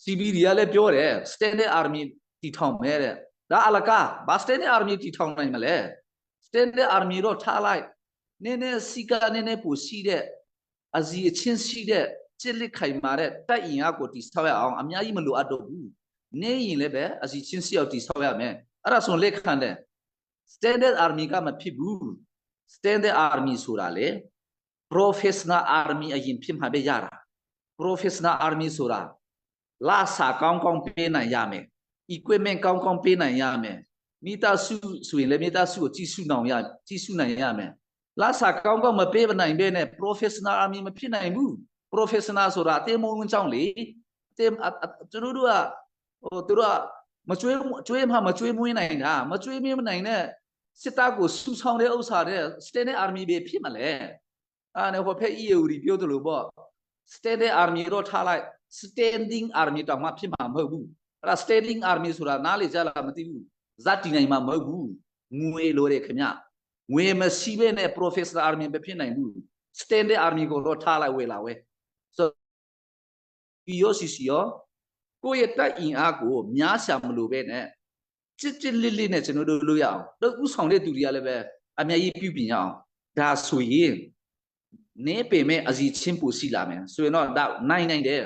CBD လည်းပြောတယ် standard army တည်ထောင်မယ်တဲ့ဒါအလကားဘာ standard army တည်ထောင်နိုင်မလဲ standard army တော့ထားလိုက်နည်းနည်းစီကနေနည်းပိုရှိတဲ့အစီအချင်းရှိတဲ့ကျစ်လက်ခိုင်မာတဲ့တိုက်ရင်အကိုတည်ဆောက်ရအောင်အများကြီးမလိုအပ်တော့ဘူးနေရင်လည်းပဲအစီချင်းစီအောင်တည်ဆောက်ရမယ်အဲ့ဒါဆိုလက်ခံတယ် standard army ကမဖြစ်ဘူး standard army ဆိုတာလေ professional army အရင်ဖြစ်မှာပဲရတာ professional army ဆိုတာလာစာကောင်းကောင်းပေးနိုင်ရမယ် equipment ကောင်းကောင်းပေးနိုင်ရမယ်မိသားစုဆိုရင်လည်းမိသားစုကိုကြီးစုနိုင်ရမယ်လာစာကောင်းကောင်းမပေးနိုင်ဘဲနဲ့ professional army မဖြစ်နိုင်ဘူး professional ဆိုတာအတင်းမုန်းကြောင်းလေသူတို့ကမကျွေးမွေးနိုင်တာမကျွေးမွေးနိုင်တဲ့စစ်တပ်ကိုစုဆောင်တဲ့ဥစ္စာတဲ့ standard army ပဲဖြစ်မလဲအဲ့ဒါဟိုဖက် EU ပြောတယ်လို့ပေါ့ standard army တော့ထားလိုက် standing army တောင်မှဖြစ်မှာမဟုတ်ဘူးအဲ့ဒါ standing army ဆိုတာနားလေကြလားမသိဘူးဇတ်တည်နိုင်မှာမဟုတ်ဘူးငွေလိုတယ်ခင်ဗျငွေမရှိဘဲနဲ့ professional army ပဲဖြစ်နိုင်ဘူး standard army ကိုတော့ထားလိုက်ဝယ်လာဝဲ so ဒီရောစီရောကိုယ့်ရဲ့တက်အင်အားကိုများရှာမလို့ပဲနဲ့ကြစ်လစ်နဲ့ကျွန်တော်တို့လုပ်ရအောင်တော့ဥဆောင်တဲ့သူတွေကလည်းပဲအများကြီးပြုပြင်ရအောင်ဒါဆိုရင်နေပေမဲ့အစီချင်းပူစီလာမယ်ဆိုရင်တော့ဒါနိုင်တယ်